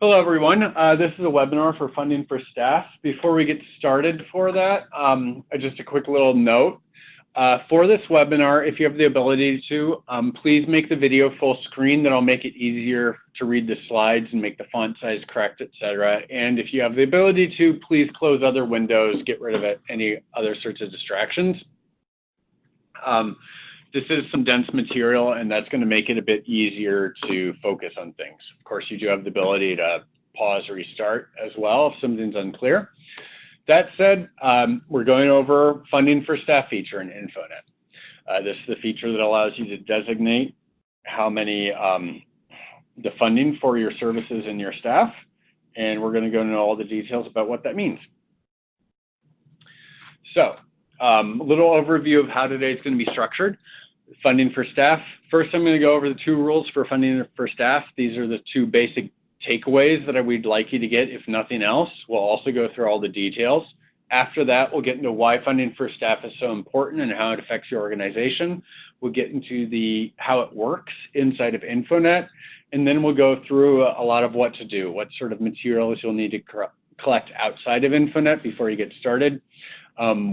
Hello, everyone. This is a webinar for funding for staff. Before we get started for that, just a quick little note. For this webinar, if you have the ability to, please make the video full screen. That'll make it easier to read the slides and make the font size correct, etc. And if you have the ability to, please close other windows, get rid of any other sorts of distractions. This is some dense material, and that's going to make it a bit easier to focus on things. Of course, you do have the ability to pause or restart as well if something's unclear. That said, we're going over funding for staff feature in InfoNet. This is the feature that allows you to designate how many, the funding for your services and your staff, and we're going to go into all the details about what that means. So, a little overview of how today is going to be structured. Funding for staff. First, I'm going to go over the 2 rules for funding for staff. These are the 2 basic takeaways that we'd like you to get, if nothing else. We'll also go through all the details. After that, we'll get into why funding for staff is so important and how it affects your organization. We'll get into how it works inside of InfoNet, and then we'll go through a lot of what to do, what sort of materials you'll need to collect outside of InfoNet before you get started.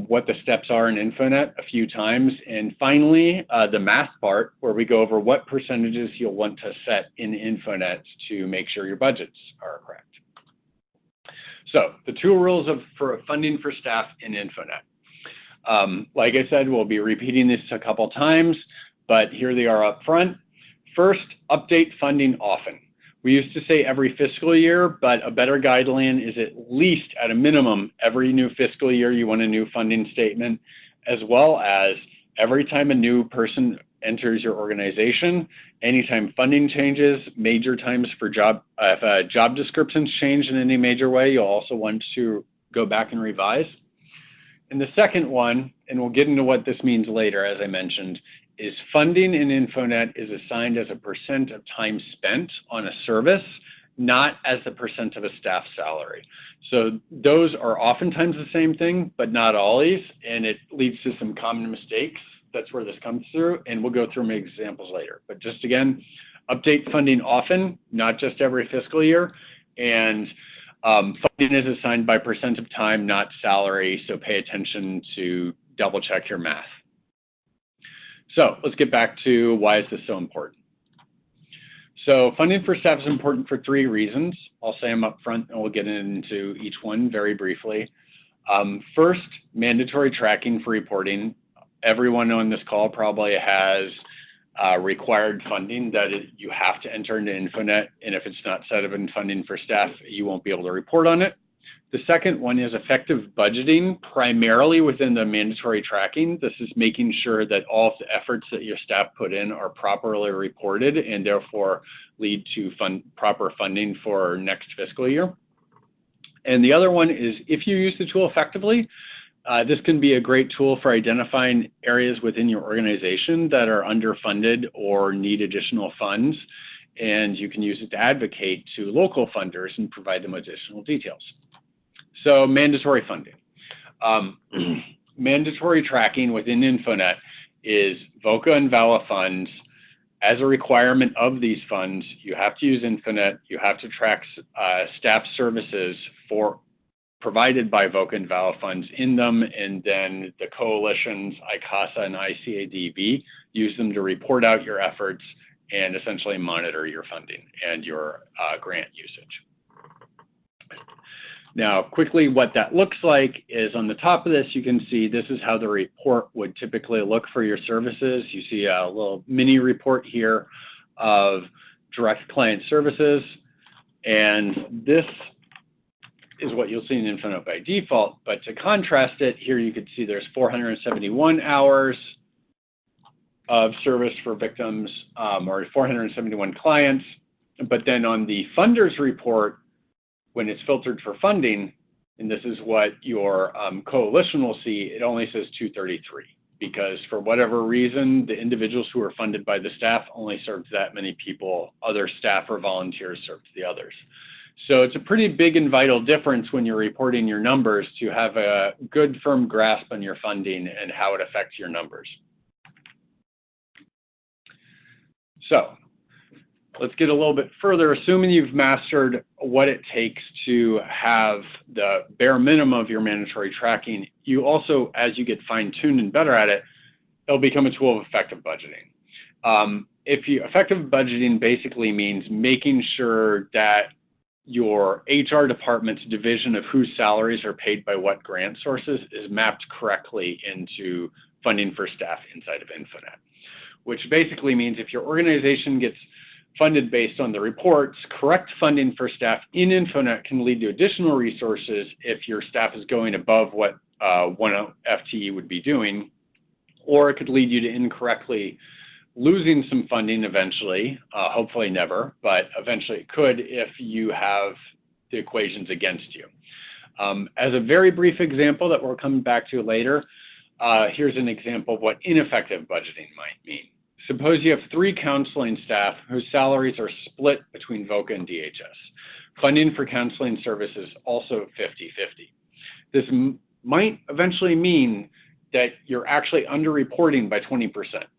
What the steps are in InfoNet a few times, and finally, the math part, where we go over what percentages you'll want to set in InfoNet to make sure your budgets are correct. So, the 2 rules for funding for staff in InfoNet. Like I said, we'll be repeating this a couple times, but here they are up front. First, update funding often. We used to say every fiscal year, but a better guideline is at least, at a minimum, every new fiscal year you want a new funding statement, as well as every time a new person enters your organization, anytime funding changes, major times for if job descriptions change in any major way, you'll also want to go back and revise. And the second one, and we'll get into what this means later, as I mentioned, is funding in InfoNet is assigned as a % of time spent on a service, not as a % of a staff salary. So those are oftentimes the same thing, but not always, and it leads to some common mistakes. That's where this comes through, and we'll go through some examples later. But just again, update funding often, not just every fiscal year, and funding is assigned by % of time, not salary, so pay attention to double check your math. So let's get back to why is this so important. So funding for staff is important for 3 reasons. I'll say them up front and we'll get into each one very briefly. First, mandatory tracking for reporting. Everyone on this call probably has required funding that you have to enter into InfoNet, and if it's not set up in funding for staff, you won't be able to report on it. The second one is effective budgeting, primarily within the mandatory tracking. This is making sure that all of the efforts that your staff put in are properly reported and therefore lead to proper funding for next fiscal year. And the other one is if you use the tool effectively, this can be a great tool for identifying areas within your organization that are underfunded or need additional funds, and you can use it to advocate to local funders and provide them additional details. So mandatory funding. Mandatory tracking within InfoNet is VOCA and VALA funds. As a requirement of these funds, you have to use InfoNet, you have to track staff services provided by VOCA and VALA funds in them, and then the coalitions, ICASA and ICADB, use them to report out your efforts and essentially monitor your funding and your grant usage. Now, quickly, what that looks like is on the top of this, you can see this is how the report would typically look for your services. You see a little mini report here of direct client services, and this is what you'll see in InfoNet by default. But to contrast it, here you can see there's 471 hours of service for victims, or 471 clients. But then on the funders report, when it's filtered for funding, and this is what your coalition will see, it only says 233, because for whatever reason, the individuals who are funded by the staff only served that many people, other staff or volunteers served the others. So it's a pretty big and vital difference when you're reporting your numbers to have a good, firm grasp on your funding and how it affects your numbers. So let's get a little bit further. Assuming you've mastered what it takes to have the bare minimum of your mandatory tracking, you also, as you get fine-tuned and better at it, it'll become a tool of effective budgeting. Effective budgeting basically means making sure that your HR department's division of whose salaries are paid by what grant sources is mapped correctly into funding for staff inside of InfoNet, which basically means if your organization gets funded based on the reports, correct funding for staff in InfoNet can lead to additional resources if your staff is going above what one FTE would be doing, or it could lead you to incorrectly losing some funding eventually, hopefully never, but eventually it could if you have the equations against you. As a very brief example that we're coming back to later, here's an example of what ineffective budgeting might mean. Suppose you have 3 counseling staff whose salaries are split between VOCA and DHS. Funding for counseling services also 50-50. This might eventually mean that you're actually underreporting by 20%,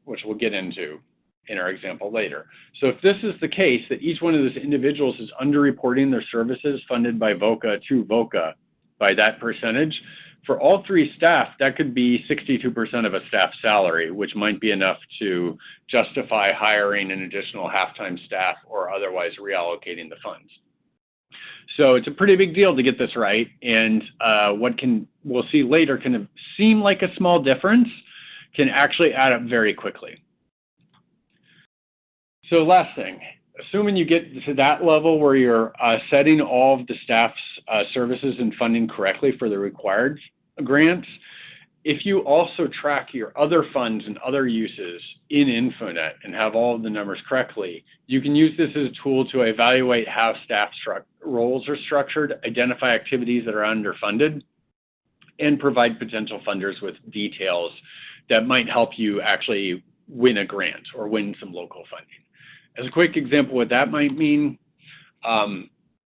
which we'll get into in our example later. So if this is the case, that each one of those individuals is underreporting their services funded by VOCA to VOCA by that percentage, for all 3 staff, that could be 62% of a staff salary, which might be enough to justify hiring an additional half-time staff or otherwise reallocating the funds. So it's a pretty big deal to get this right, and we'll see later can seem like a small difference can actually add up very quickly. So last thing, assuming you get to that level where you're setting all of the staff's services and funding correctly for the required grants, if you also track your other funds and other uses in InfoNet and have all of the numbers correctly, you can use this as a tool to evaluate how staff roles are structured, identify activities that are underfunded, and provide potential funders with details that might help you actually win a grant or win some local funding. As a quick example, what that might mean,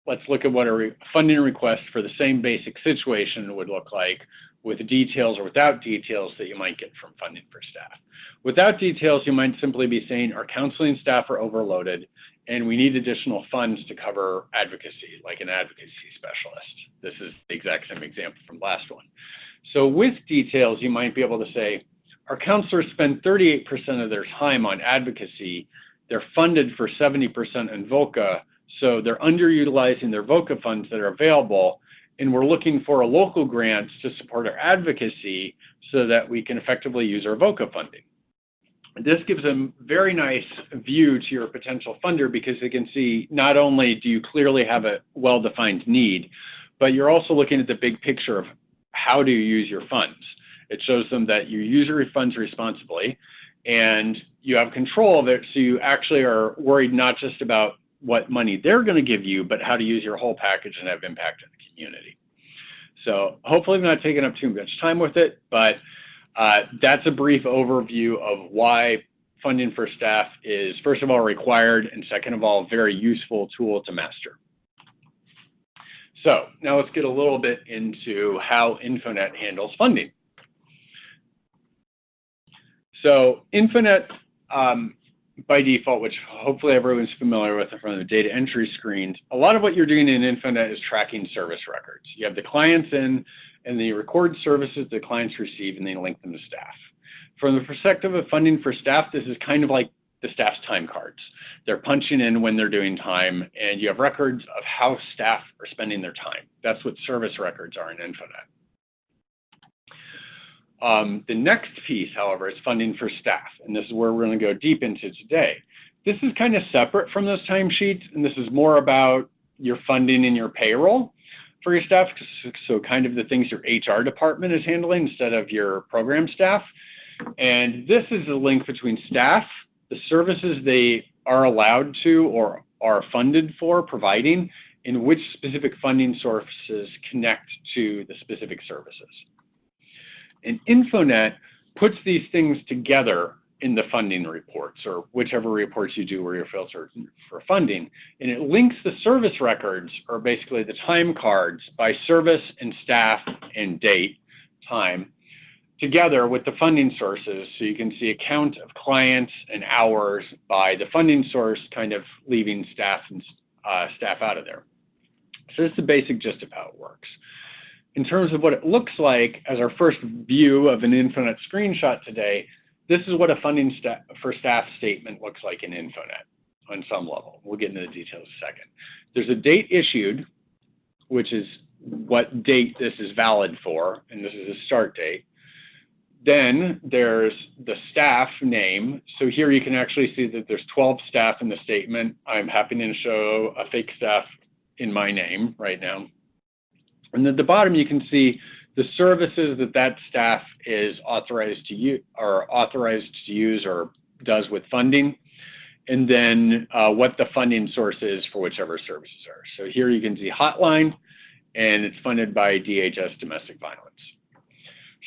let's look at what a funding request for the same basic situation would look like with details or without details that you might get from funding for staff. Without details, you might simply be saying our counseling staff are overloaded and we need additional funds to cover advocacy, like an advocacy specialist. This is the exact same example from last one. So with details, you might be able to say, our counselors spend 38% of their time on advocacy. They're funded for 70% in VOCA, so they're underutilizing their VOCA funds that are available, and we're looking for a local grant to support our advocacy so that we can effectively use our VOCA funding. This gives a very nice view to your potential funder because they can see not only do you clearly have a well-defined need, but you're also looking at the big picture of how do you use your funds. It shows them that you use your funds responsibly and you have control of it, so you actually are worried not just about what money they're going to give you, but how to use your whole package and have impact in the community. So hopefully I'm not taking up too much time with it, but that's a brief overview of why funding for staff is, first of all, required, and second of all, a very useful tool to master. So now let's get a little bit into how InfoNet handles funding. So InfoNet, by default, which hopefully everyone's familiar with from the data entry screens, a lot of what you're doing in InfoNet is tracking service records. You have the clients in, and they record services the clients receive, and they link them to staff. From the perspective of funding for staff, this is kind of like the staff's time cards. They're punching in when they're doing time, and you have records of how staff are spending their time. That's what service records are in InfoNet. The next piece, however, is funding for staff, and this is where we're going to go deep into today. This is kind of separate from those timesheets, and this is more about your funding and your payroll for your staff, so kind of the things your HR department is handling instead of your program staff. And this is a link between staff, the services they are allowed to or are funded for providing, and which specific funding sources connect to the specific services. And InfoNet puts these things together in the funding reports, or whichever reports you do where you're filtered for funding, and it links the service records, or basically the time cards, by service and staff and date, time, together with the funding sources, so you can see a count of clients and hours by the funding source, kind of leaving staff and staff out of there. So this is the basic gist of how it works. In terms of what it looks like as our first view of an InfoNet screenshot today, this is what a funding for staff statement looks like in InfoNet on some level. We'll get into the details in a second. There's a date issued, which is what date this is valid for, and this is a start date. Then there's the staff name. So here you can actually see that there's 12 staff in the statement. I'm happy to show a fake staff in my name right now. And at the bottom, you can see the services that that staff is authorized to use or does with funding, and then what the funding source is for whichever services are. So here you can see hotline, and it's funded by DHS Domestic Violence.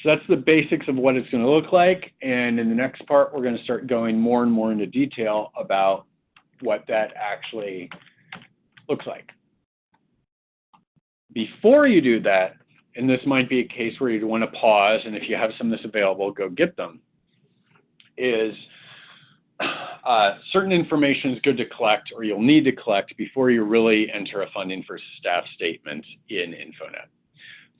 So that's the basics of what it's going to look like. And in the next part, we're going to start going more and more into detail about what that actually looks like. Before you do that, and this might be a case where you'd want to pause, and if you have some of this available, go get them, is certain information is good to collect, or you'll need to collect before you really enter a funding for staff statement in InfoNet.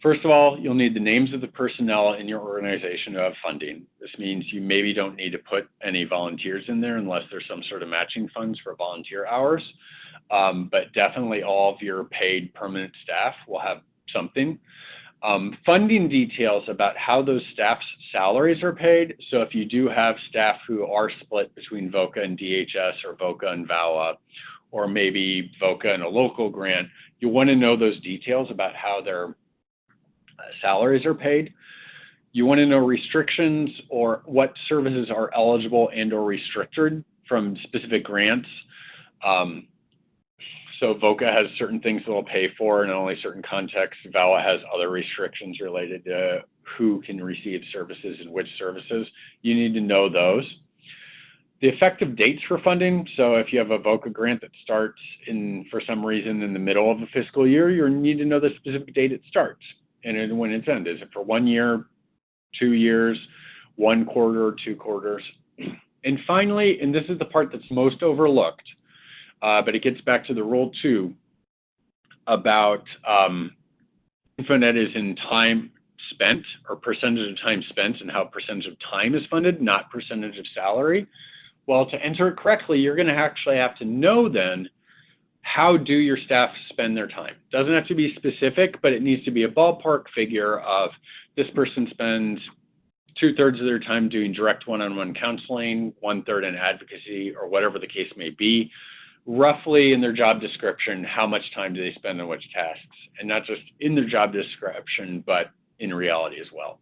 First of all, you'll need the names of the personnel in your organization who have funding. This means you maybe don't need to put any volunteers in there unless there's some sort of matching funds for volunteer hours. But definitely all of your paid permanent staff will have something. Funding details about how those staff's salaries are paid. So if you do have staff who are split between VOCA and DHS, or VOCA and VAWA, or maybe VOCA and a local grant, you want to know those details about how their salaries are paid. You want to know restrictions or what services are eligible and or restricted from specific grants. So VOCA has certain things that it'll pay for in only certain contexts. VAWA has other restrictions related to who can receive services and which services. You need to know those. The effective dates for funding. So if you have a VOCA grant that starts for some reason in the middle of the fiscal year, you need to know the specific date it starts and when it's ended. Is it for 1 year, 2 years, 1 quarter, or 2 quarters? And finally, and this is the part that's most overlooked, but it gets back to the rule 2 about InfoNet is in time spent, or percentage of time spent, and how percentage of time is funded, not percentage of salary. Well, to enter it correctly, you're going to actually have to know then, how do your staff spend their time? It doesn't have to be specific, but it needs to be a ballpark figure of this person spends 2/3 of their time doing direct one-on-one counseling, 1/3 in advocacy, or whatever the case may be. Roughly in their job description, how much time do they spend on which tasks? And not just in their job description, but in reality as well.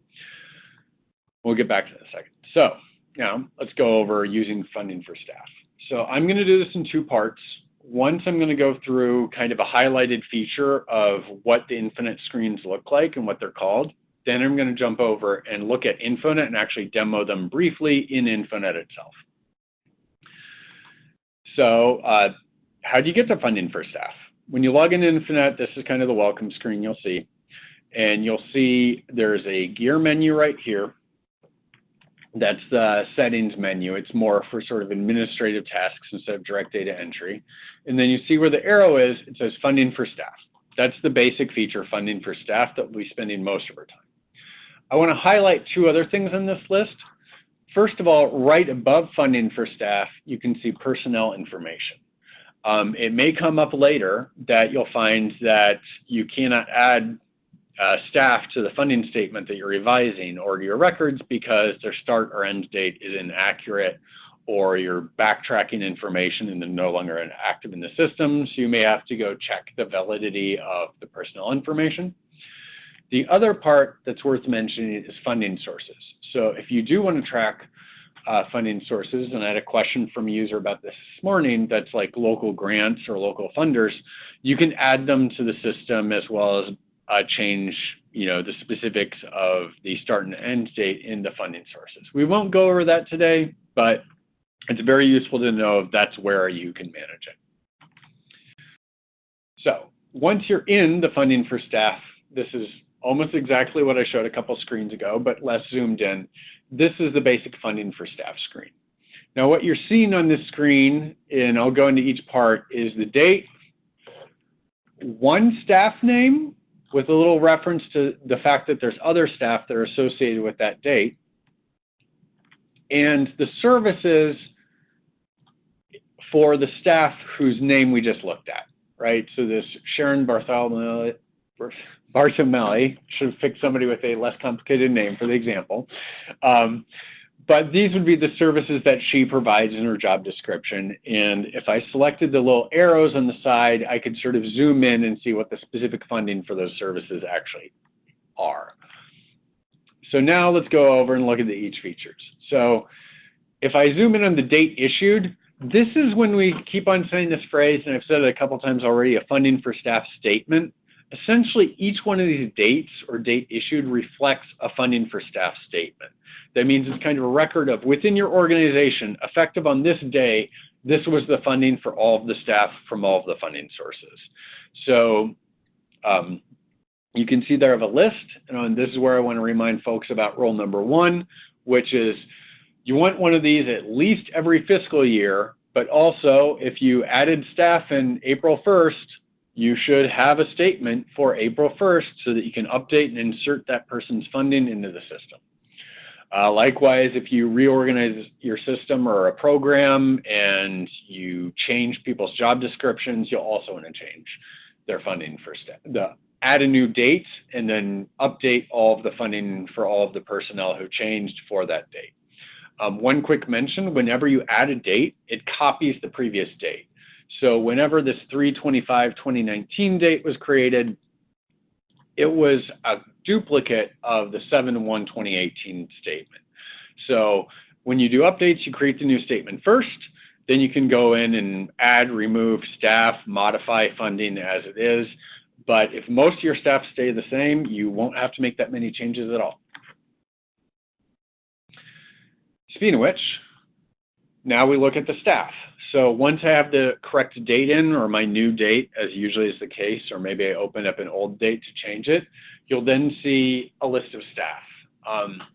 We'll get back to that in a second. So now let's go over using funding for staff. So I'm going to do this in 2 parts. Once I'm going to go through kind of a highlighted feature of what the InfoNet screens look like and what they're called. Then I'm going to jump over and look at InfoNet and actually demo them briefly in InfoNet itself. So how do you get the funding for staff? When you log into InfoNet, this is kind of the welcome screen you'll see. And you'll see there's a gear menu right here. That's the settings menu. It's more for sort of administrative tasks instead of direct data entry. And then you see where the arrow is, it says funding for staff. That's the basic feature, funding for staff, that we'll be spending most of our time. I want to highlight 2 other things on this list. First of all, right above funding for staff, you can see personnel information. It may come up later that you'll find that you cannot add staff to the funding statement that you're revising or to your records because their start or end date is inaccurate, or you're backtracking information and they're no longer active in the system. So you may have to go check the validity of the personnel information. The other part that's worth mentioning is funding sources. So if you do want to track funding sources, and I had a question from a user about this morning, that's like local grants or local funders, you can add them to the system as well as change, the specifics of the start and end date in the funding sources. We won't go over that today, but it's very useful to know that's where you can manage it. So once you're in the funding for staff, this is almost exactly what I showed a couple screens ago, but less zoomed in. This is the basic funding for staff screen. Now what you're seeing on this screen, and I'll go into each part, is the date, one staff name with a little reference to the fact that there's other staff that are associated with that date, and the services for the staff whose name we just looked at, right? So this Sharon Bartholomew, should have picked somebody with a less complicated name for the example. But these would be the services that she provides in her job description. And if I selected the little arrows on the side, I could sort of zoom in and see what the specific funding for those services actually are. So now let's go over and look at each features. So if I zoom in on the date issued, this is when we keep on saying this phrase, and I've said it a couple times already, a funding for staff statement. Essentially, each one of these dates or date issued reflects a funding for staff statement. That means it's kind of a record of within your organization, effective on this day, this was the funding for all of the staff from all of the funding sources. So you can see there I have a list, and this is where I want to remind folks about rule number 1, which is you want one of these at least every fiscal year, but also if you added staff in April 1st, you should have a statement for April 1st so that you can update and insert that person's funding into the system. Likewise, if you reorganize your system or a program and you change people's job descriptions, you'll also want to change their funding for staff. Add a new date and then update all of the funding for all of the personnel who changed for that date. One quick mention, whenever you add a date, it copies the previous date. So whenever this 3/25/2019 date was created, it was a duplicate of the 7/1/2018 statement. So when you do updates, you create the new statement first, then you can go in and add, remove staff, modify funding as it is. But if most of your staff stay the same, you won't have to make that many changes at all. Speaking of which, now we look at the staff. So once I have the correct date in, or my new date, as usually is the case, or maybe I open up an old date to change it, you'll then see a list of staff.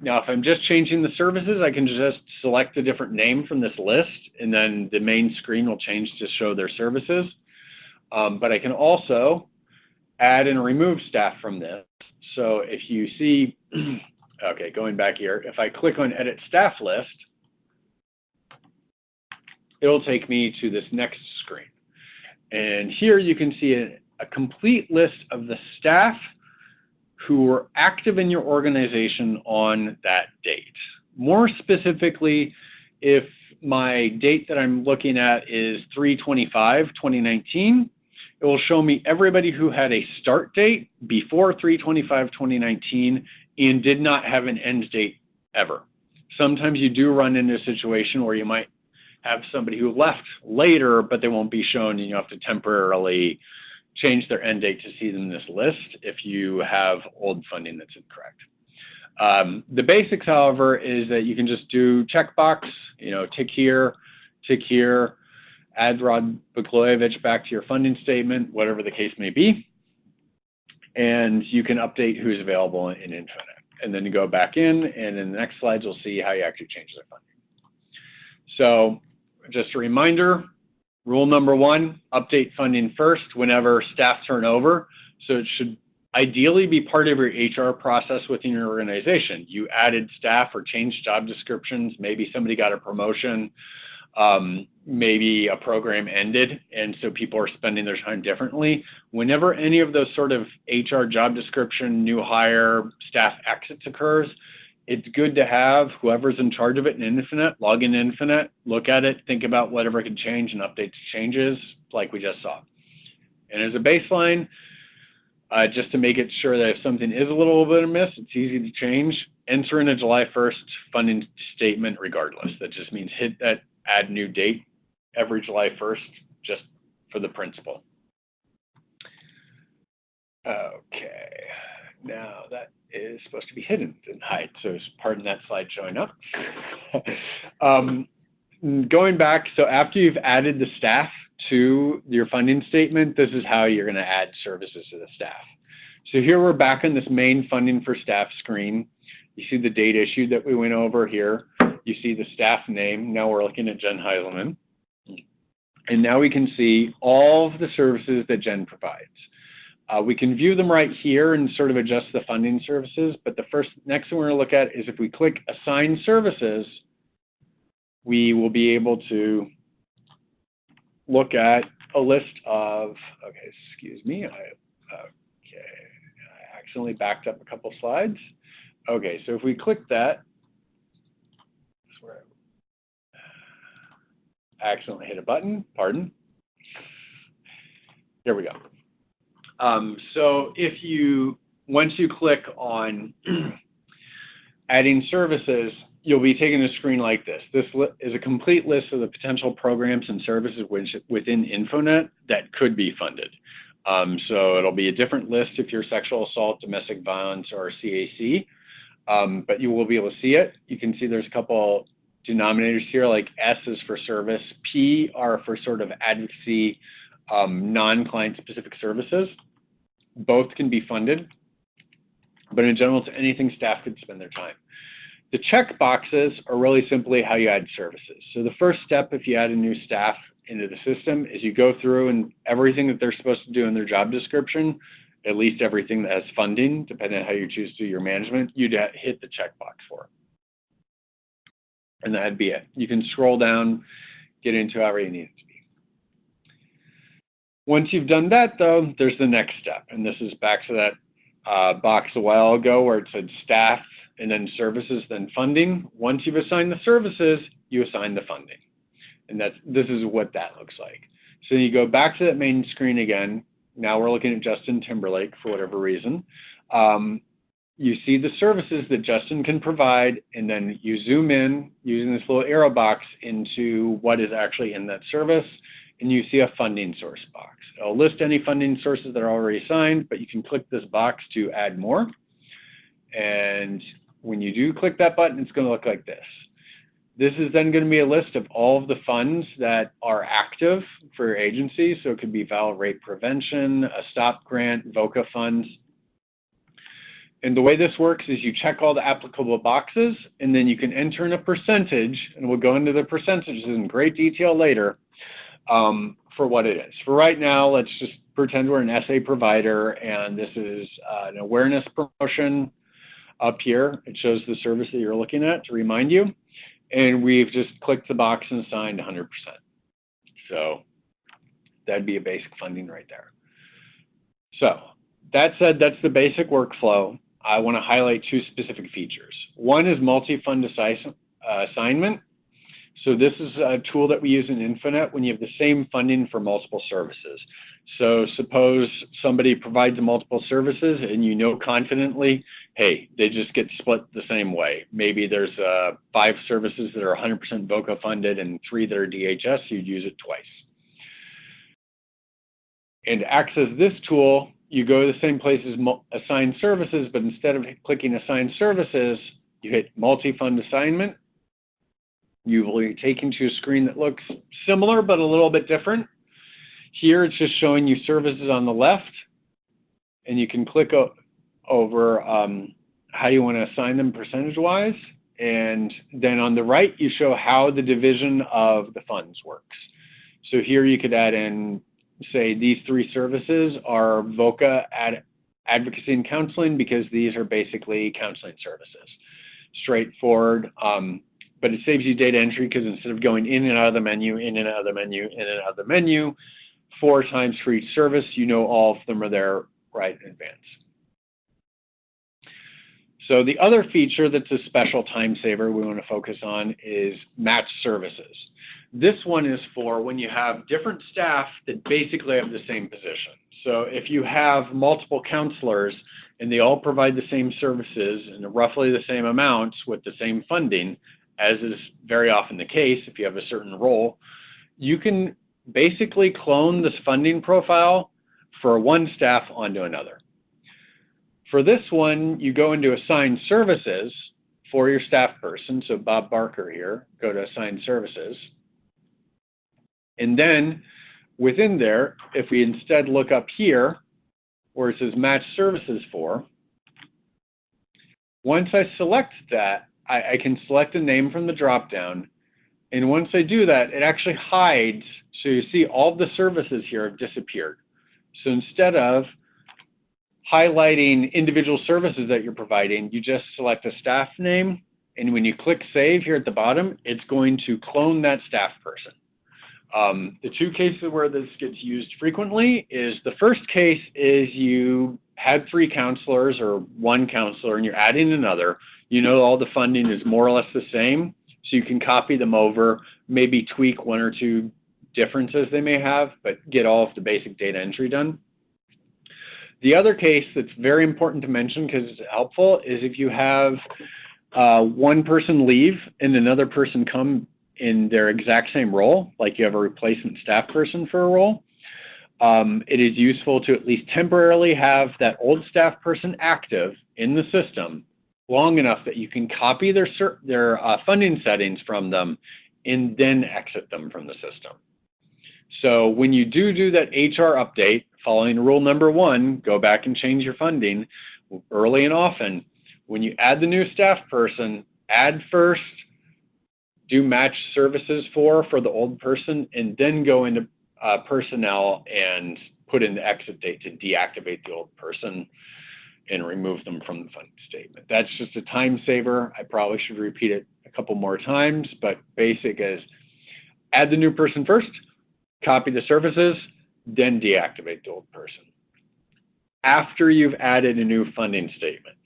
Now, if I'm just changing the services, I can just select a different name from this list, and then the main screen will change to show their services. But I can also add and remove staff from this. So if you see, okay, going back here, if I click on Edit Staff List, it'll take me to this next screen. And here you can see a complete list of the staff who were active in your organization on that date. More specifically, if my date that I'm looking at is 3/25/2019, it will show me everybody who had a start date before 3/25/2019 and did not have an end date ever. Sometimes you do run into a situation where you might have somebody who left later, but they won't be shown, and you have to temporarily change their end date to see them in this list if you have old funding that's incorrect. The basics, however, is that you can just do checkbox, tick here, add Rod Bukloyevich back to your funding statement, whatever the case may be, and you can update who's available in InfoNet. And then you go back in, and in the next slides, you'll see how you actually change their funding. So just a reminder, rule number 1, update funding first whenever staff turn over. So it should ideally be part of your HR process within your organization. You added staff or changed job descriptions, maybe somebody got a promotion, maybe a program ended, and so people are spending their time differently. Whenever any of those sort of HR job description, new hire, staff exits occurs, it's good to have whoever's in charge of it in InfoNet, log in InfoNet, look at it, think about whatever can change and update changes like we just saw. And as a baseline, just to make it sure that if something is a little bit amiss, it's easy to change, enter in a July 1st funding statement regardless. That just means hit that add new date every July 1st just for the principle. Okay, now that is supposed to be hidden and hide, so pardon that slide showing up. Going back, so after you've added the staff to your funding statement, this is how you're going to add services to the staff. So here we're back on this main funding for staff screen. You see the date issued that we went over here. You see the staff name. Now we're looking at Jen Heiselman. And now we can see all of the services that Jen provides. We can view them right here and sort of adjust the funding services, but the next thing we're going to look at is if we click Assign Services, we will be able to look at a list of, okay, excuse me, I accidentally backed up a couple slides. Okay, so if we click that, that's where I accidentally hit a button, pardon. Here we go. So once you click on adding services, you'll be taken to a screen like this. This is a complete list of the potential programs and services within InfoNet that could be funded. So it'll be a different list if you're sexual assault, domestic violence, or CAC, but you will be able to see it. You can see there's a couple denominators here, like S is for service, P are for sort of advocacy, non-client specific services. Both can be funded, but in general, it's anything staff could spend their time. The check boxes are really simply how you add services. So the first step, if you add a new staff into the system, is you go through and everything that they're supposed to do in their job description, at least everything that has funding, depending on how you choose to do your management, you'd hit the checkbox for it. And that'd be it. You can scroll down, get into however you need it to be. Once you've done that, though, there's the next step. And this is back to that box a while ago where it said staff and then services, then funding. Once you've assigned the services, you assign the funding. And this is what that looks like. So you go back to that main screen again. Now we're looking at Justin Timberlake for whatever reason. You see the services that Justin can provide, and then you zoom in using this little arrow box into what is actually in that service, and you see a funding source box. It'll list any funding sources that are already assigned, but you can click this box to add more. And when you do click that button, it's going to look like this. This is then going to be a list of all of the funds that are active for your agency. So it could be violent rape prevention, a STOP grant, VOCA funds. And the way this works is you check all the applicable boxes, and then you can enter in a percentage, and we'll go into the percentages in great detail later for what it is. For right now, let's just pretend we're an essay provider, and this is an awareness promotion up here. It shows the service that you're looking at to remind you. And we've just clicked the box and assigned 100%. So that'd be a basic funding right there. So that said, that's the basic workflow. I want to highlight two specific features. One is multi-fund assignment. So this is a tool that we use in InfoNet when you have the same funding for multiple services. So suppose somebody provides multiple services and you know confidently, hey, they just get split the same way. Maybe there's 5 services that are 100% VOCA funded and 3 that are DHS, you'd use it twice. And to access this tool, you go to the same place as Assign Services, but instead of clicking Assign Services, you hit Multi-Fund Assignment. You will be taken to a screen that looks similar, but a little bit different. Here, it's just showing you services on the left, and you can click over how you want to assign them percentage-wise. And then on the right, you show how the division of the funds works. So here you could add in, say, these 3 services are VOCA advocacy and counseling because these are basically counseling services. Straightforward. But it saves you data entry because instead of going in and out of the menu, in and out of the menu, in and out of the menu, 4 times for each service, you know all of them are there right in advance. So the other feature that's a special time saver we want to focus on is match services. This one is for when you have different staff that basically have the same position. So if you have multiple counselors and they all provide the same services and roughly the same amounts with the same funding, as is very often the case if you have a certain role, you can basically clone this funding profile for one staff onto another. For this one, you go into Assign Services for your staff person. So Bob Barker here, go to Assign Services. And then within there, if we instead look up here, where it says match services for. Once I select that, I can select a name from the dropdown. And once I do that, it actually hides. So you see all of the services here have disappeared. So instead of highlighting individual services that you're providing, you just select a staff name. And when you click save here at the bottom, it's going to clone that staff person. The two cases where this gets used frequently is the first case is you had 3 counselors or 1 counselor and you're adding another. You know all the funding is more or less the same, so you can copy them over, maybe tweak 1 or 2 differences they may have, but get all of the basic data entry done. The other case that's very important to mention because it's helpful is if you have one person leave and another person come in their exact same role, like you have a replacement staff person for a role, it is useful to at least temporarily have that old staff person active in the system long enough that you can copy their funding settings from them and then exit them from the system. So when you do that HR update, following rule number 1, go back and change your funding early and often. When you add the new staff person, add first, do match services for the old person, and then go into personnel and put in the exit date to deactivate the old person and remove them from the funding statement. That's just a time saver. I probably should repeat it a couple more times, but basic is add the new person first, copy the services, then deactivate the old person after you've added a new funding statement.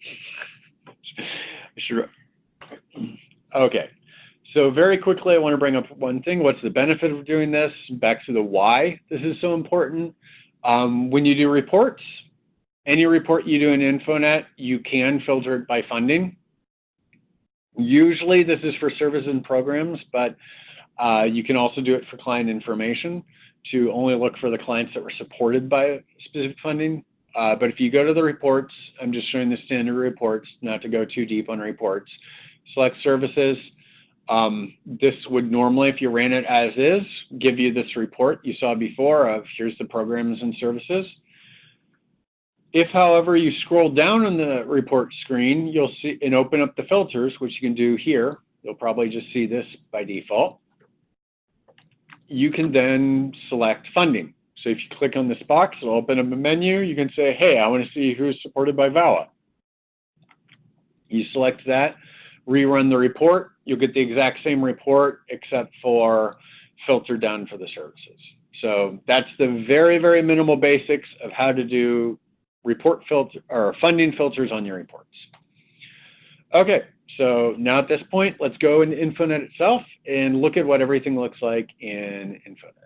Okay, so very quickly I want to bring up one thing. What's the benefit of doing this? Back to the why this is so important. When you do reports, any report you do in InfoNet, you can filter it by funding. Usually this is for services and programs, but you can also do it for client information to only look for the clients that were supported by specific funding. But if you go to the reports, I'm just showing the standard reports, not to go too deep on reports. Select services. This would normally, if you ran it as is, give you this report you saw before of here's the programs and services. If, however, you scroll down on the report screen, you'll see and open up the filters, which you can do here. You'll probably just see this by default. You can then select funding. So if you click on this box, it'll open up a menu. You can say, hey, I want to see who's supported by VAWA. You select that, rerun the report. You'll get the exact same report except for filter down for the services. So that's the very, very minimal basics of how to do report filter or funding filters on your reports. Okay, so now at this point, let's go into InfoNet itself and look at what everything looks like in InfoNet.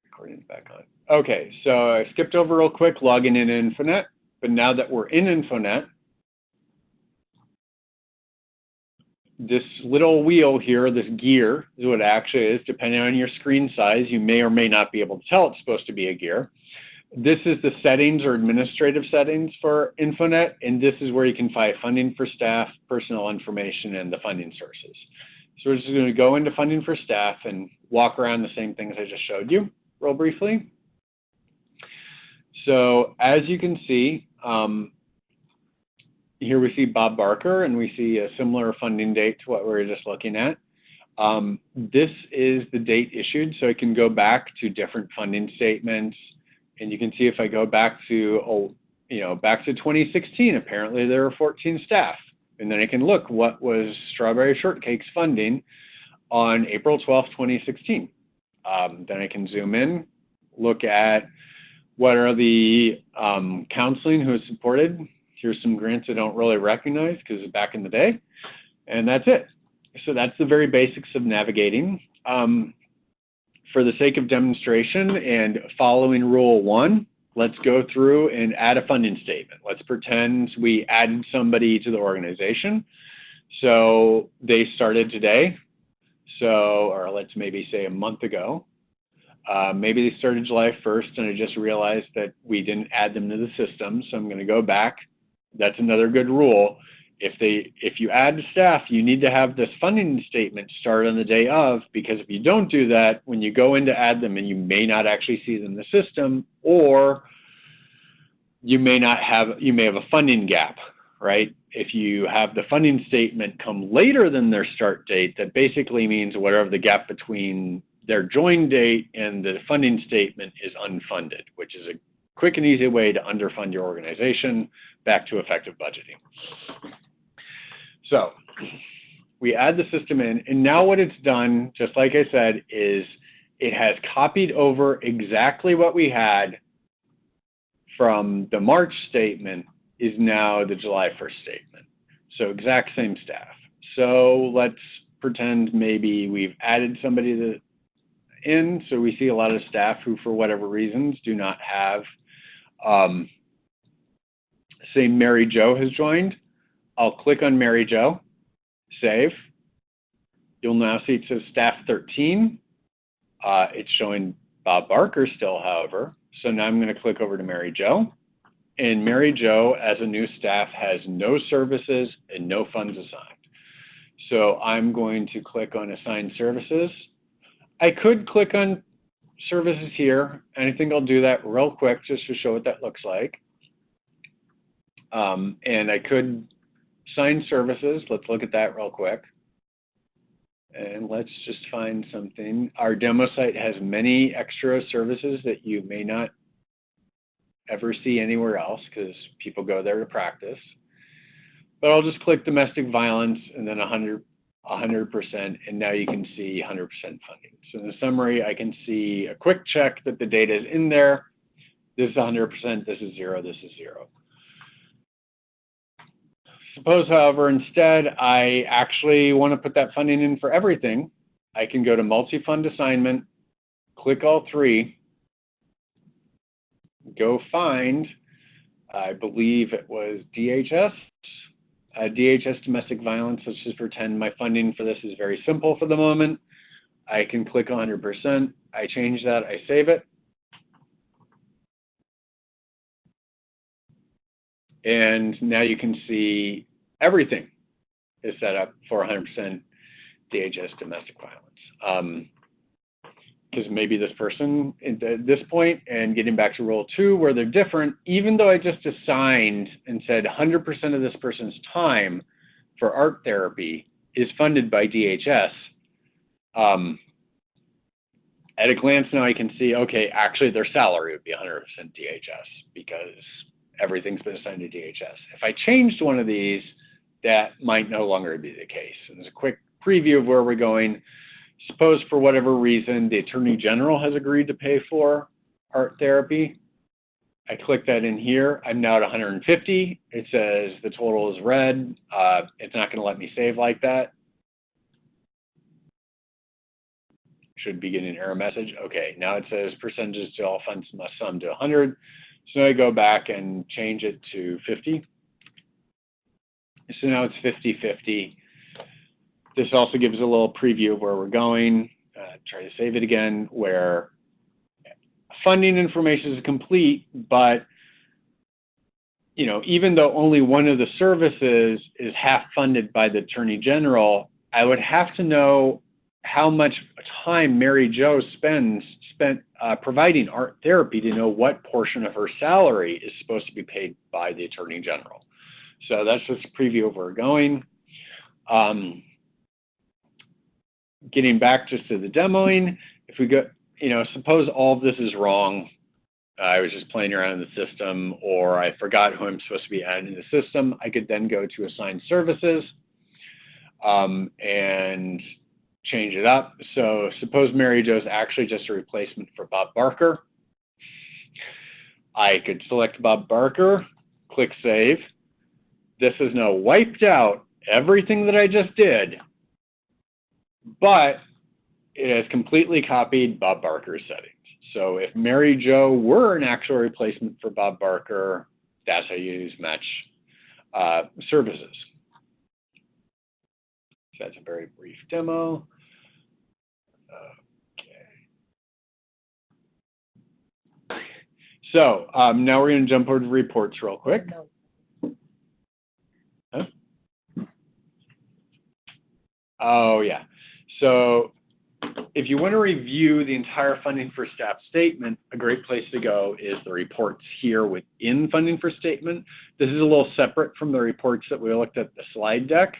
Recording's back on. Okay, so I skipped over real quick logging in InfoNet, but now that we're in InfoNet, this little wheel here, this gear, is what it actually is. Depending on your screen size, you may or may not be able to tell it's supposed to be a gear. This is the settings or administrative settings for InfoNet, and this is where you can find funding for staff, personnel information, and the funding sources. So we're just going to go into funding for staff and walk around the same things I just showed you real briefly. So as you can see, here we see Bob Barker, and we see a similar funding date to what we were just looking at. This is the date issued, so I can go back to different funding statements, and you can see if I go back to, back to 2016, apparently there were 14 staff. And then I can look what was Strawberry Shortcake's funding on April 12th, 2016. Then I can zoom in, look at what are the counseling who is supported. Here's some grants I don't really recognize because it's back in the day. And that's it. So that's the very basics of navigating. For the sake of demonstration and following rule 1, let's go through and add a funding statement. Let's pretend we added somebody to the organization. So they started today. So, or let's maybe say a month ago. Maybe they started July 1st and I just realized that we didn't add them to the system. So I'm going to go back. That's another good rule. If you add staff, you need to have this funding statement start on the day of, because if you don't do that, when you go in to add them, and you may not actually see them in the system, or you may have a funding gap, right? If you have the funding statement come later than their start date, that basically means whatever the gap between their join date and the funding statement is unfunded, which is a quick and easy way to underfund your organization back to effective budgeting. So we add the system in, and now what it's done, just like I said, is it has copied over exactly what we had from the March statement is now the July 1st statement. So exact same staff. So let's pretend maybe we've added somebody in, so we see a lot of staff who, for whatever reasons, do not have, say Mary Jo has joined. I'll click on Mary Jo, save. You'll now see it says staff 13. It's showing Bob Barker still, however. So now I'm going to click over to Mary Jo. And Mary Jo, as a new staff, has no services and no funds assigned. So I'm going to click on Assign Services. I could click on Services here, and I think I'll do that real quick just to show what that looks like. And I could assign services. Let's look at that real quick. And let's just find something. Our demo site has many extra services that you may not ever see anywhere else because people go there to practice. But I'll just click domestic violence and then 100%, and now you can see 100% funding. So in the summary, I can see a quick check that the data is in there. This is 100%, this is 0, this is 0. Suppose, however, instead I actually want to put that funding in for everything. I can go to multi-fund assignment, click all three, go find, I believe it was DHS, DHS domestic violence. Let's just pretend my funding for this is very simple for the moment. I can click 100%, I change that, I save it. And now you can see everything is set up for 100% DHS domestic violence. Because maybe this person at this point, and getting back to rule 2 where they're different, even though I just assigned and said 100% of this person's time for art therapy is funded by DHS, at a glance now I can see, okay, actually their salary would be 100% DHS because everything's been assigned to DHS. If I changed one of these, that might no longer be the case. And there's a quick preview of where we're going. Suppose for whatever reason the Attorney General has agreed to pay for art therapy. I click that in here. I'm now at 150. It says the total is red. It's not going to let me save like that. Should be getting an error message. Okay, now it says percentages to all funds must sum to 100. So I go back and change it to 50. So now it's 50-50. This also gives a little preview of where we're going. Try to save it again, where funding information is complete, but even though only one of the services is half funded by the Attorney General, I would have to know how much time Mary Jo spent providing art therapy to know what portion of her salary is supposed to be paid by the Attorney General. So that's just a preview of where we're going. Getting back just to the demoing, if we go, suppose all of this is wrong. I was just playing around in the system, or I forgot who I'm supposed to be adding in the system. I could then go to Assign Services and change it up. So suppose Mary Jo is actually just a replacement for Bob Barker. I could select Bob Barker, click Save. This has now wiped out everything that I just did, but it has completely copied Bob Barker's settings. So if Mary Jo were an actual replacement for Bob Barker, that's how you use match services. So that's a very brief demo. Okay. So now we're going to jump over to reports real quick. Huh? Oh, yeah. So if you want to review the entire funding for staff statement, a great place to go is the reports here within funding for statement. This is a little separate from the reports that we looked at the slide deck,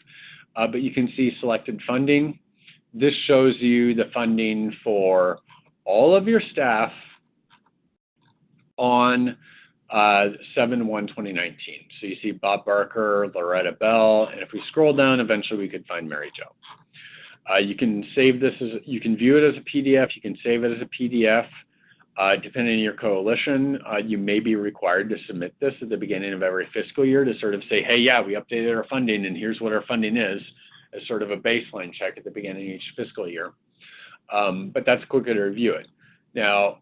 but you can see selected funding. This shows you the funding for all of your staff on 7/1/2019. So you see Bob Barker, Loretta Bell, and if we scroll down, eventually we could find Mary Jo. You can save this as, you can view it as a PDF, you can save it as a PDF. Depending on your coalition, you may be required to submit this at the beginning of every fiscal year to sort of say, hey, yeah, we updated our funding and here's what our funding is, as sort of a baseline check at the beginning of each fiscal year. But that's a quick way to review it. Now,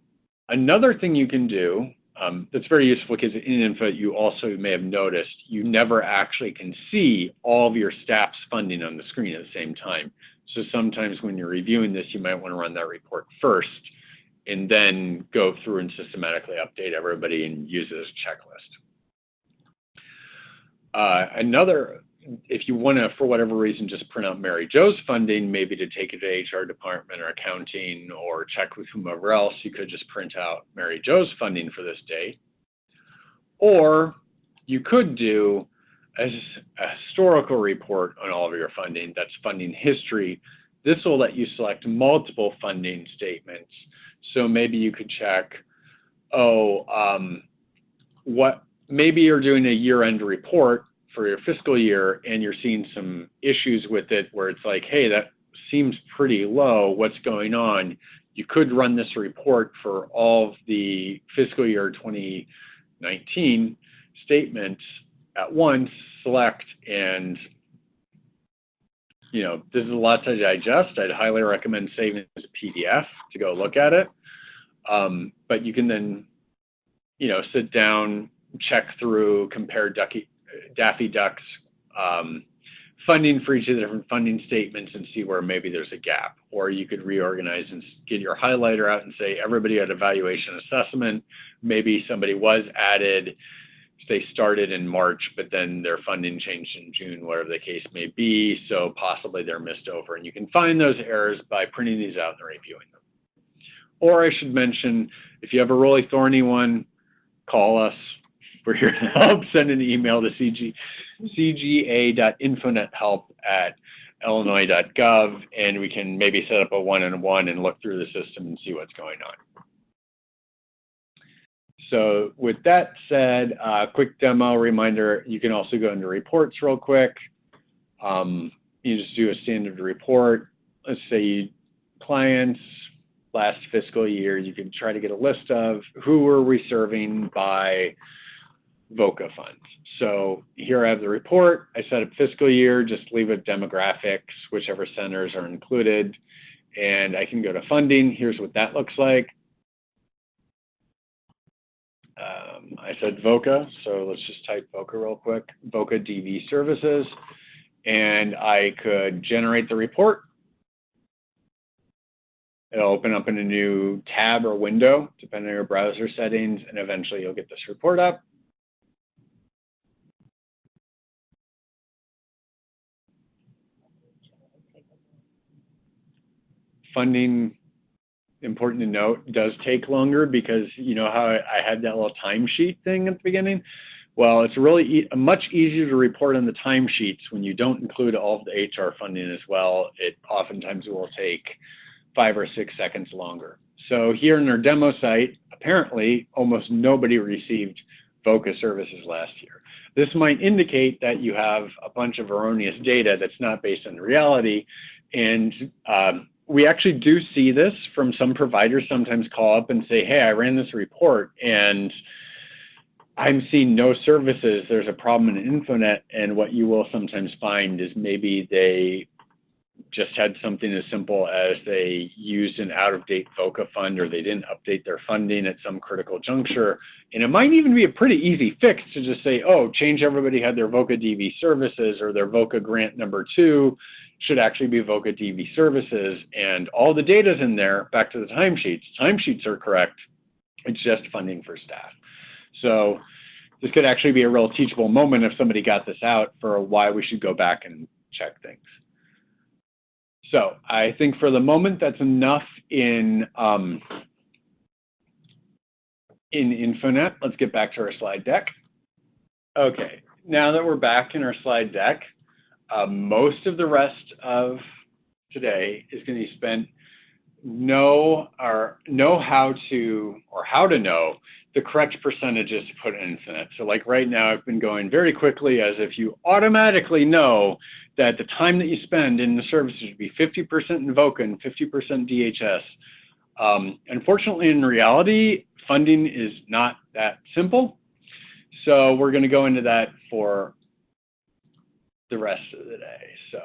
another thing you can do that's very useful, because in InfoNet you also may have noticed you never actually can see all of your staff's funding on the screen at the same time. So sometimes when you're reviewing this, you might want to run that report first and then go through and systematically update everybody and use it as a checklist. If you want to, for whatever reason, just print out Mary Jo's funding, maybe to take it to HR department or accounting or check with whomever else, you could just print out Mary Jo's funding for this day. Or you could do a historical report on all of your funding. That's funding history. This will let you select multiple funding statements. So maybe you could check, maybe you're doing a year-end report for your fiscal year and you're seeing some issues with it where it's like, hey, that seems pretty low, what's going on? You could run this report for all of the fiscal year 2019 statements at once, select, and this is a lot to digest. I'd highly recommend saving it as a PDF to go look at it. But you can then, sit down, check through, compare Daffy Duck's funding for each of the different funding statements and see where maybe there's a gap. Or you could reorganize and get your highlighter out and say everybody had evaluation assessment. Maybe somebody was added, they started in March, but then their funding changed in June, whatever the case may be. So possibly they're missed over. And you can find those errors by printing these out and reviewing them. Or I should mention, if you have a really thorny one, call us. We're here to help. Send an email to cga.infonethelp@illinois.gov, and we can maybe set up a one-on-one and look through the system and see what's going on. So with that said, quick demo reminder, you can also go into reports real quick. You just do a standard report. Let's say clients, last fiscal year, you can try to get a list of who were we serving by VOCA funds. So here I have the report. I set up fiscal year, just leave it demographics, whichever centers are included. And I can go to funding. Here's what that looks like. I said VOCA, so let's just type VOCA real quick. VOCA DV services. And I could generate the report. It'll open up in a new tab or window, depending on your browser settings, and eventually you'll get this report up. Funding, important to note, does take longer because you know how I had that little timesheet thing at the beginning? Well, it's really much easier to report on the timesheets when you don't include all of the HR funding as well. It oftentimes will take 5 or 6 seconds longer. So here in our demo site, apparently almost nobody received VOCA services last year. This might indicate that you have a bunch of erroneous data that's not based on reality. And we actually do see this from some providers sometimes call up and say, hey, I ran this report and I'm seeing no services. There's a problem in InfoNet. And what you will sometimes find is maybe they just had something as simple as they used an out-of-date VOCA fund or they didn't update their funding at some critical juncture. And it might even be a pretty easy fix to just say, oh, change everybody had their VOCA DV services, or their VOCA grant number 2 should actually be VOCA DV services. And all the data's in there, back to the timesheets. Timesheets are correct. It's just funding for staff. So this could actually be a real teachable moment if somebody got this out for why we should go back and check things. So I think for the moment that's enough in InfoNet. Let's get back to our slide deck. Okay, now that we're back in our slide deck, most of the rest of today is going to be spent how to know the correct percentages to put in InfoNet. So like right now, I've been going very quickly as if you automatically know that the time that you spend in the services would be 50% in VOCA and 50% DHS. Unfortunately, in reality, funding is not that simple. So we're going to go into that for the rest of the day. So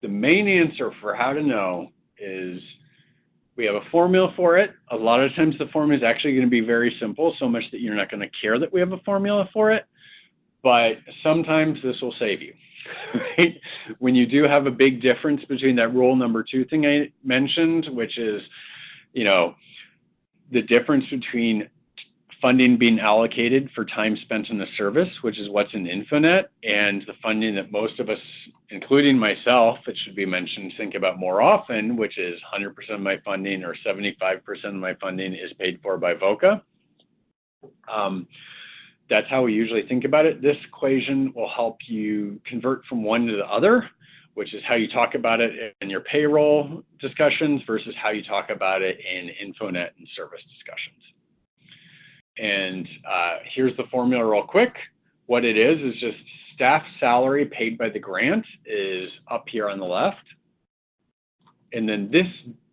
the main answer for how to know is we have a formula for it. A lot of times the formula is actually going to be very simple, so much that you're not going to care that we have a formula for it. But sometimes this will save you. Right? When you do have a big difference between that rule number 2 thing I mentioned, which is, you know, the difference between funding being allocated for time spent in the service, which is what's in InfoNet, and the funding that most of us, including myself, it should be mentioned, think about more often, which is 100% of my funding or 75% of my funding is paid for by VOCA. That's how we usually think about it. This equation will help you convert from one to the other, which is how you talk about it in your payroll discussions versus how you talk about it in InfoNet and service discussions. And here's the formula real quick. What it is just staff salary paid by the grant is up here on the left. And then this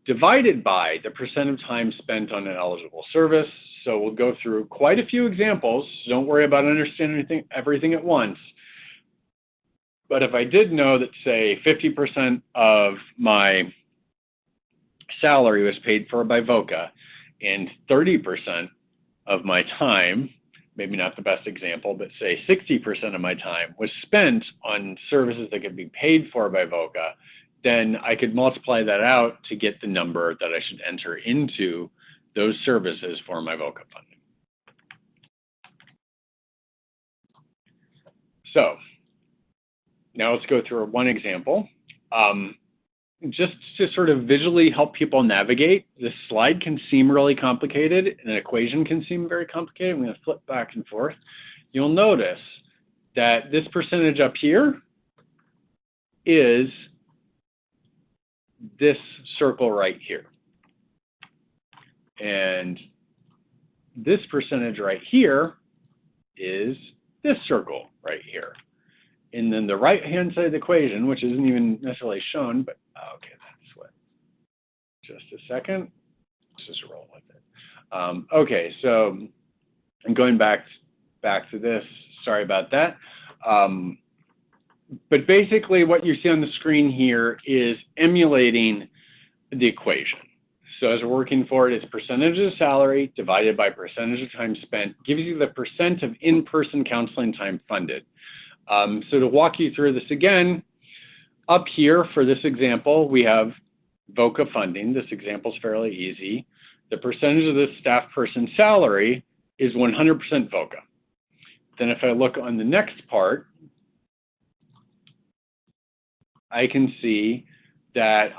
divided by the percent of time spent on an eligible service. So we'll go through quite a few examples. So don't worry about understanding everything at once. But if I did know that, say, 50% of my salary was paid for by VOCA and 30% of my time, maybe not the best example, but say 60% of my time was spent on services that could be paid for by VOCA, then I could multiply that out to get the number that I should enter into those services for my VOCA funding. So now let's go through one example. Just to sort of visually help people navigate, this slide can seem really complicated, and an equation can seem very complicated. I'm going to flip back and forth. You'll notice that this percentage up here is this circle right here. And this percentage right here is this circle right here. And then the right-hand side of the equation, which isn't even necessarily shown, but okay, that's what. Just a second. Let's just roll with it. Okay, so I'm going back to this. Sorry about that. But basically, what you see on the screen here is emulating the equation. So as we're working for it, it's percentage of salary divided by percentage of time spent, gives you the percent of in-person counseling time funded. So to walk you through this again, up here for this example, we have VOCA funding. This example is fairly easy. The percentage of the staff person salary is 100% VOCA. Then if I look on the next part, I can see that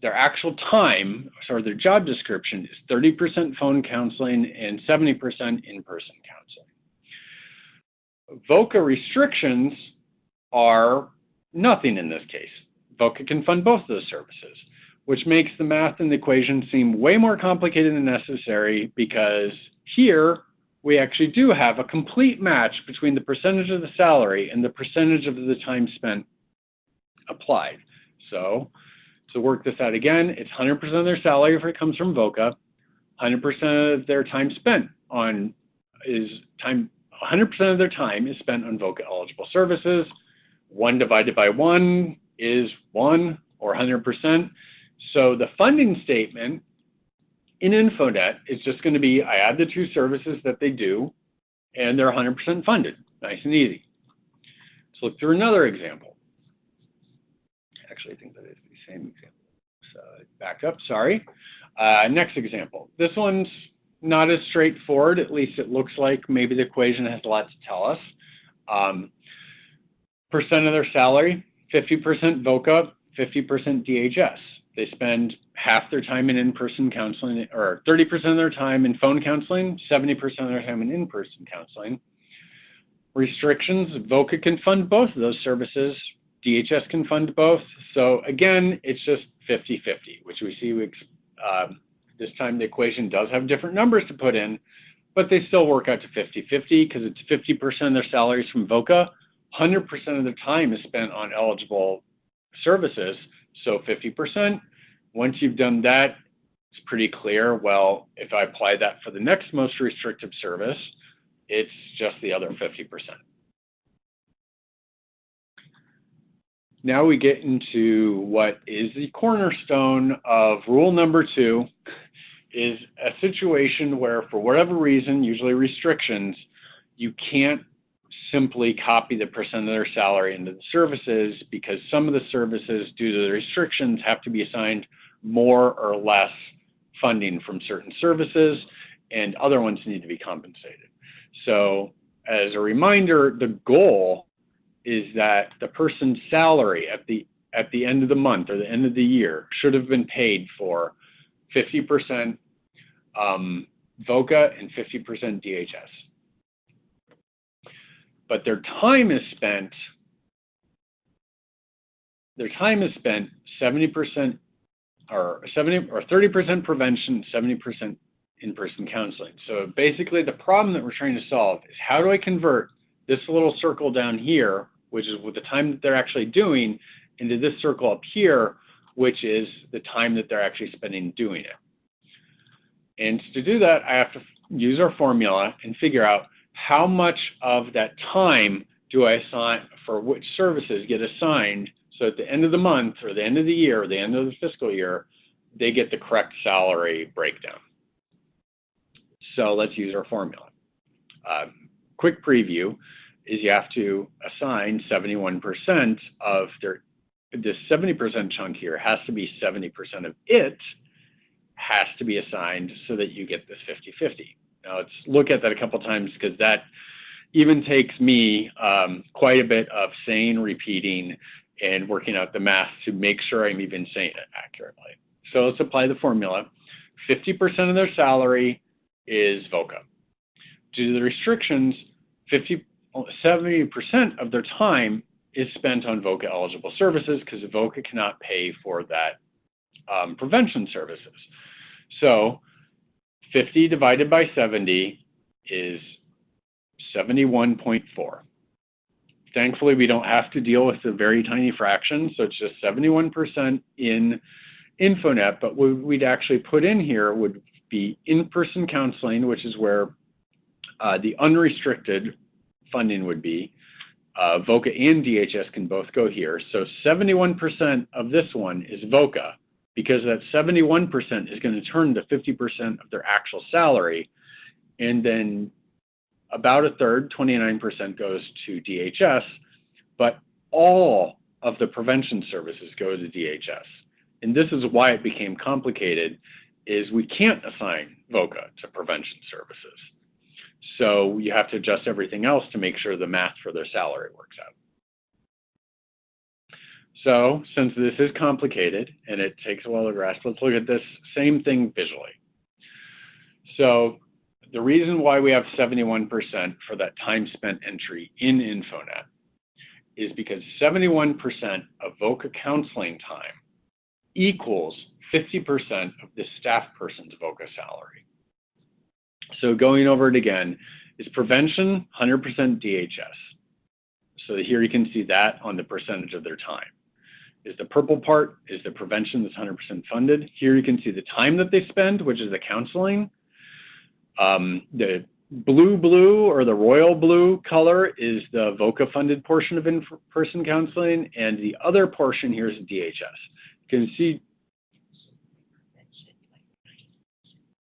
their actual time, sorry, their job description is 30% phone counseling and 70% in-person counseling. VOCA restrictions are nothing in this case. VOCA can fund both of those services, which makes the math in the equation seem way more complicated than necessary, because here we actually do have a complete match between the percentage of the salary and the percentage of the time spent applied. So to work this out again, it's 100% of their salary if it comes from VOCA, 100% of their time spent on 100% of their time is spent on VOCA eligible services. 1 divided by 1 is 1, or 100%. So the funding statement in InfoNet is just going to be, I add the two services that they do, and they're 100% funded. Nice and easy. Let's look through another example. Actually, I think that is the same example. So back up, sorry. Next example. This one's not as straightforward, at least it looks like. Maybe the equation has a lot to tell us. Percent of their salary, 50% VOCA, 50% DHS. They spend half their time in in-person counseling, or 30% of their time in phone counseling, 70% of their time in in-person counseling. Restrictions, VOCA can fund both of those services. DHS can fund both. So again, it's just 50-50, which we see this time the equation does have different numbers to put in, but they still work out to 50-50 because it's 50% of their salaries from VOCA, 100% of their time is spent on eligible services, so 50%. Once you've done that, it's pretty clear, well, if I apply that for the next most restrictive service, it's just the other 50%. Now we get into what is the cornerstone of rule number 2, is a situation where for whatever reason, usually restrictions, you can't simply copy the percent of their salary into the services because some of the services, due to the restrictions, have to be assigned more or less funding from certain services, and other ones need to be compensated. So as a reminder, the goal is that the person's salary at the end of the month or the end of the year should have been paid for 50% VOCA and 50% DHS. But their time is spent 70% or 30% prevention, 70% in-person counseling. So basically the problem that we're trying to solve is how do I convert this little circle down here, which is with the time that they're actually doing, into this circle up here, which is the time that they're actually spending doing it. And to do that, I have to use our formula and figure out how much of that time do I assign for which services get assigned so at the end of the month or the end of the year or the end of the fiscal year, they get the correct salary breakdown. So let's use our formula. Quick preview is you have to assign 71% of this 70% chunk here has to be 70% of it has to be assigned so that you get this 50-50. Now let's look at that a couple times because that even takes me quite a bit of saying, repeating, and working out the math to make sure I'm even saying it accurately. So let's apply the formula. 50% of their salary is VOCA. Due to the restrictions, 70% of their time is spent on VOCA eligible services because VOCA cannot pay for that prevention services. So 50 divided by 70 is 71.4. Thankfully, we don't have to deal with the very tiny fraction, so it's just 71% in InfoNet, but what we'd actually put in here would be in-person counseling, which is where the unrestricted funding would be. VOCA and DHS can both go here. So 71% of this one is VOCA, because that 71% is going to turn to 50% of their actual salary, and then about a third, 29%, goes to DHS, but all of the prevention services go to DHS. And this is why it became complicated, is we can't assign VOCA to prevention services. So you have to adjust everything else to make sure the math for their salary works out. So since this is complicated and it takes a while to grasp, let's look at this same thing visually. So the reason why we have 71% for that time spent entry in InfoNet is because 71% of VOCA counseling time equals 50% of the staff person's VOCA salary. So going over it again, is prevention 100% DHS. So here you can see that on the percentage of their time. Is the purple part is the prevention that's 100% funded. Here you can see the time that they spend, which is the counseling. The blue or the royal blue color is the VOCA funded portion of in-person counseling, and the other portion here is DHS. You can see.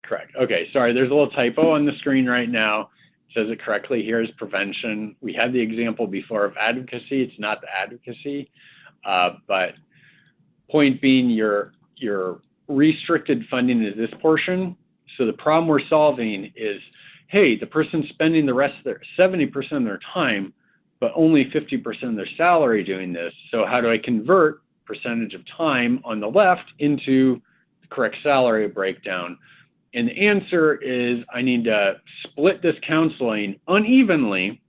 Correct. Okay, sorry, there's a little typo on the screen right now. It says it correctly. Here is prevention. We had the example before of advocacy. It's not the advocacy, but point being, your restricted funding is this portion. So the problem we're solving is, hey, the person's spending the rest of their 70% of their time but only 50% of their salary doing this. So how do I convert percentage of time on the left into the correct salary breakdown? And the answer is I need to split this counseling unevenly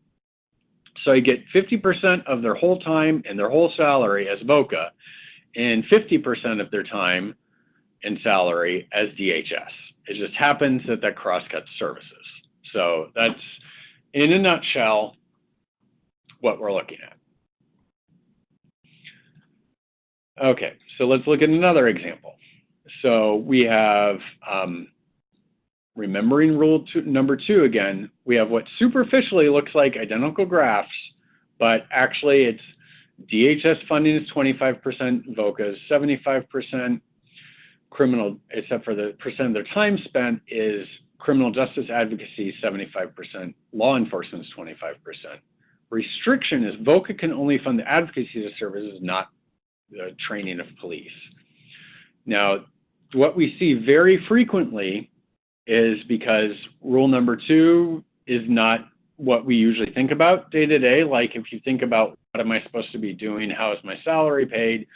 so I get 50% of their whole time and their whole salary as VOCA and 50% of their time and salary as DHS. It just happens that that cross-cuts services. So that's, in a nutshell, what we're looking at. Okay, so let's look at another example. So we have, remembering rule number 2 again, we have what superficially looks like identical graphs, but actually it's DHS funding is 25%, VOCA is 75%, criminal, except for the percent of their time spent, is criminal justice advocacy 75%, law enforcement is 25%. Restriction is VOCA can only fund the advocacy of services, not the training of police. Now, what we see very frequently is because rule number 2 is not what we usually think about day to day. Like if you think about what am I supposed to be doing, how is my salary paid,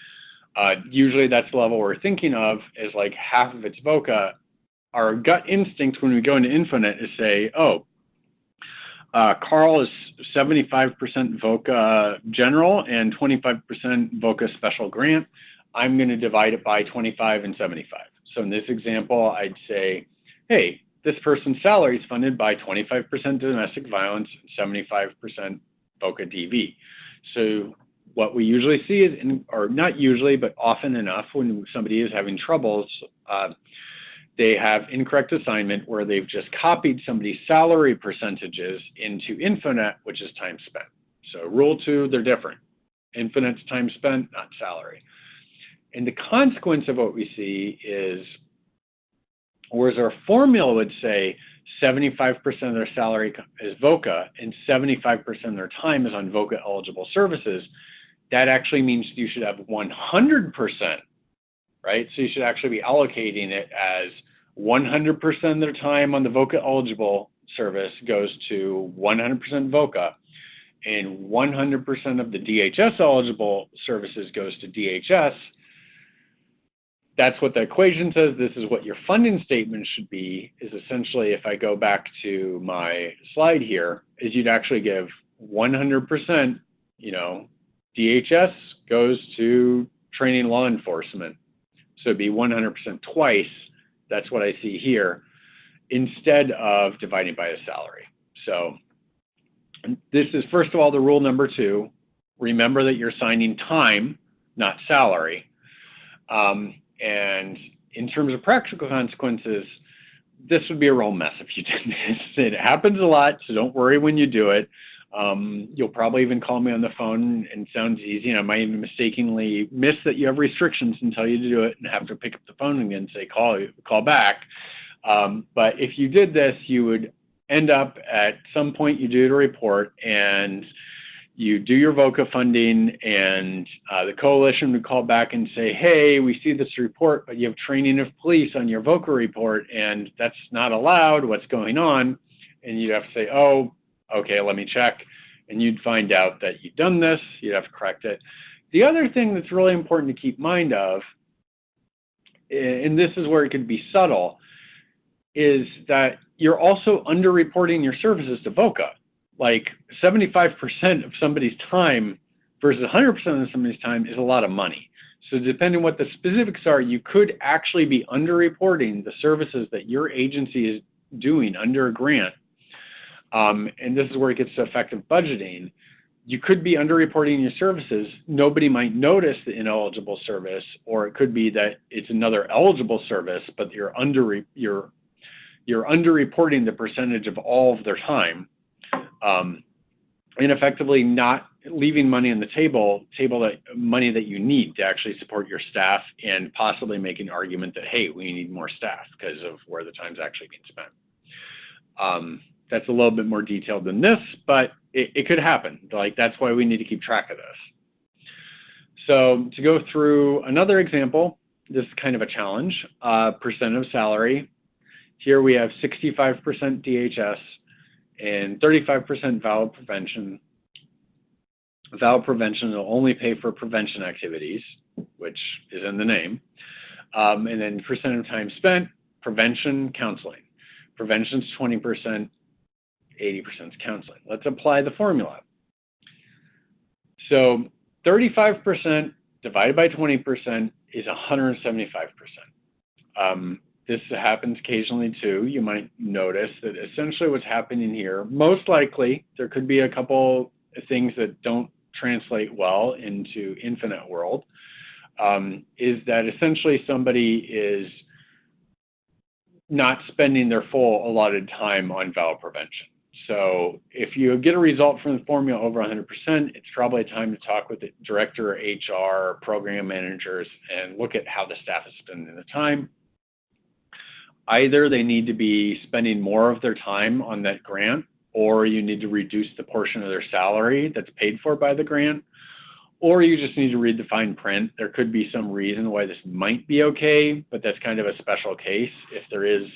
usually that's the level we're thinking of is like half of it's VOCA. Our gut instinct when we go into InfoNet is say, oh, Carl is 75% VOCA general and 25% VOCA special grant. I'm going to divide it by 25 and 75. So in this example, I'd say, hey, this person's salary is funded by 25% domestic violence, 75% VOCA DV. So what we usually see is, or not usually, but often enough when somebody is having troubles, they have incorrect assignment where they've just copied somebody's salary percentages into InfoNet, which is time spent. So rule 2, they're different. InfoNet's time spent, not salary. And the consequence of what we see is, whereas our formula would say 75% of their salary is VOCA and 75% of their time is on VOCA eligible services, that actually means you should have 100%, right? So you should actually be allocating it as 100% of their time on the VOCA eligible service goes to 100% VOCA, and 100% of the DHS eligible services goes to DHS. That's what the equation says. This is what your funding statement should be, is essentially, if I go back to my slide here, is you'd actually give 100%, DHS goes to training law enforcement. So it'd be 100% twice. That's what I see here, instead of dividing by a salary. So this is, first of all, the rule number 2. Remember that you're assigning time, not salary. And in terms of practical consequences, this would be a real mess if you did this. It happens a lot, so don't worry when you do it. You'll probably even call me on the phone and it sounds easy, and I might even mistakenly miss that you have restrictions and tell you to do it and have to pick up the phone again and say, call back. But if you did this, you would end up at some point you do the report and you do your VOCA funding, and the coalition would call back and say, hey, we see this report, but you have training of police on your VOCA report, and that's not allowed. What's going on? And you'd have to say, oh, okay, let me check. And you'd find out that you've done this. You'd have to correct it. The other thing that's really important to keep mind of, and this is where it could be subtle, is that you're also underreporting your services to VOCA. Like 75% of somebody's time versus 100% of somebody's time is a lot of money. So depending on what the specifics are, you could actually be underreporting the services that your agency is doing under a grant. And this is where it gets to effective budgeting. You could be underreporting your services. Nobody might notice the ineligible service, or it could be that it's another eligible service, but you're underreporting the percentage of all of their time. And effectively not leaving money on the table money that you need to actually support your staff, and possibly make an argument that, hey, we need more staff because of where the time's actually being spent. That's a little bit more detailed than this, but it could happen. Like, that's why we need to keep track of this. So to go through another example, this is kind of a challenge, percent of salary. Here we have 65% DHS and 35% violent prevention. VAL prevention will only pay for prevention activities, which is in the name. And then percent of time spent, prevention, counseling. Prevention's 20%, 80% is counseling. Let's apply the formula. So 35% divided by 20% is 175%. This happens occasionally too. You might notice that essentially what's happening here, most likely, there could be a couple things that don't translate well into InfoNet world, is that essentially somebody is not spending their full allotted time on VAL prevention. So if you get a result from the formula over 100%, it's probably time to talk with the director, HR, program managers, and look at how the staff is spending the time. Either they need to be spending more of their time on that grant, or you need to reduce the portion of their salary that's paid for by the grant, or you just need to read the fine print. There could be some reason why this might be okay, but that's kind of a special case if there is,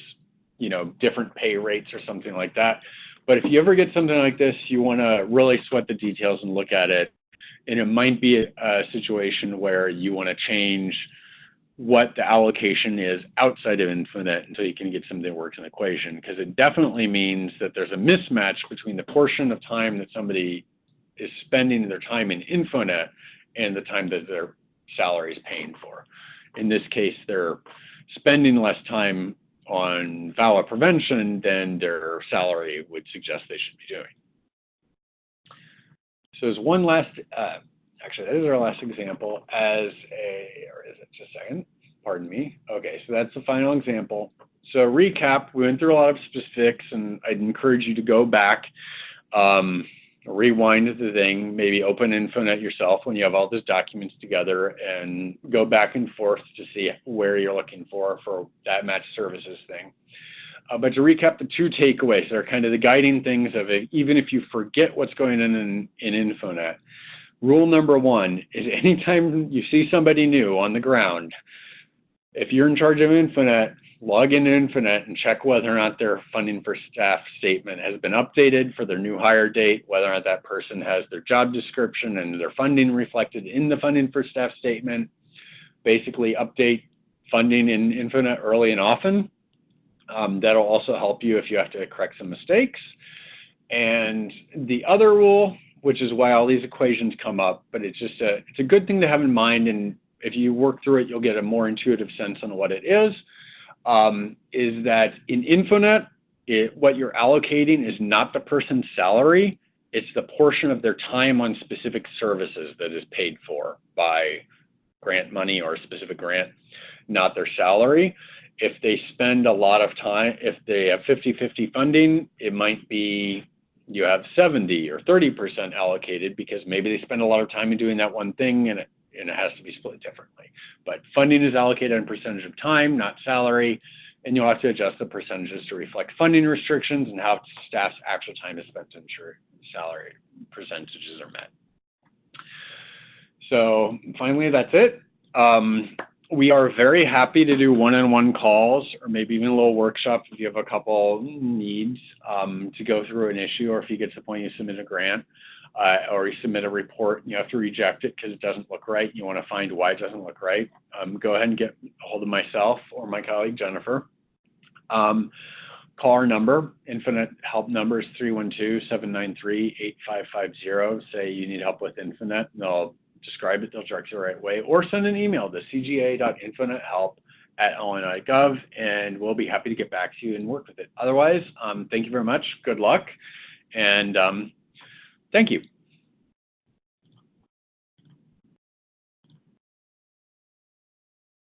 different pay rates or something like that. But if you ever get something like this, you want to really sweat the details and look at it. And it might be a situation where you want to change what the allocation is outside of InfoNet until you can get something that works in the equation, because it definitely means that there's a mismatch between the portion of time that somebody is spending their time in InfoNet and the time that their salary is paying for. In this case, they're spending less time on VAL prevention than their salary would suggest they should be doing. So there's one last, actually, that is our last example or is it just a second? Pardon me. Okay, so that's the final example. So recap, we went through a lot of specifics, and I'd encourage you to go back, rewind the thing, maybe open InfoNet yourself when you have all those documents together and go back and forth to see where you're looking for that match services thing. But to recap the two takeaways that are kind of the guiding things of it, even if you forget what's going on in InfoNet, rule number one is anytime you see somebody new on the ground, if you're in charge of InfoNet, log into InfoNet and check whether or not their funding for staff statement has been updated for their new hire date, whether or not that person has their job description and their funding reflected in the funding for staff statement. Basically update funding in InfoNet early and often. That'll also help you if you have to correct some mistakes. And the other rule, which is why all these equations come up, but it's a good thing to have in mind, and if you work through it, you'll get a more intuitive sense on what it is that in InfoNet, what you're allocating is not the person's salary, it's the portion of their time on specific services that is paid for by grant money or a specific grant, not their salary. If they spend a lot of time, if they have 50-50 funding, it might be you have 70 or 30% allocated because maybe they spend a lot of time in doing that one thing and it has to be split differently. But funding is allocated on percentage of time, not salary, and you'll have to adjust the percentages to reflect funding restrictions and how staff's actual time is spent to ensure salary percentages are met. So finally, that's it. We are very happy to do one-on-one calls or maybe even a little workshop if you have a couple needs to go through an issue, or if you get to the point you submit a grant or you submit a report and you have to reject it because it doesn't look right. You want to find why it doesn't look right. Go ahead and get a hold of myself or my colleague, Jennifer. Call our number. InfoNet help number is 312-793-8550. Say you need help with InfoNet, and they'll describe it, they'll direct you the right way, or send an email to cga.infonethelp@illinois.gov, and we'll be happy to get back to you and work with it. Otherwise, thank you very much. Good luck, and thank you.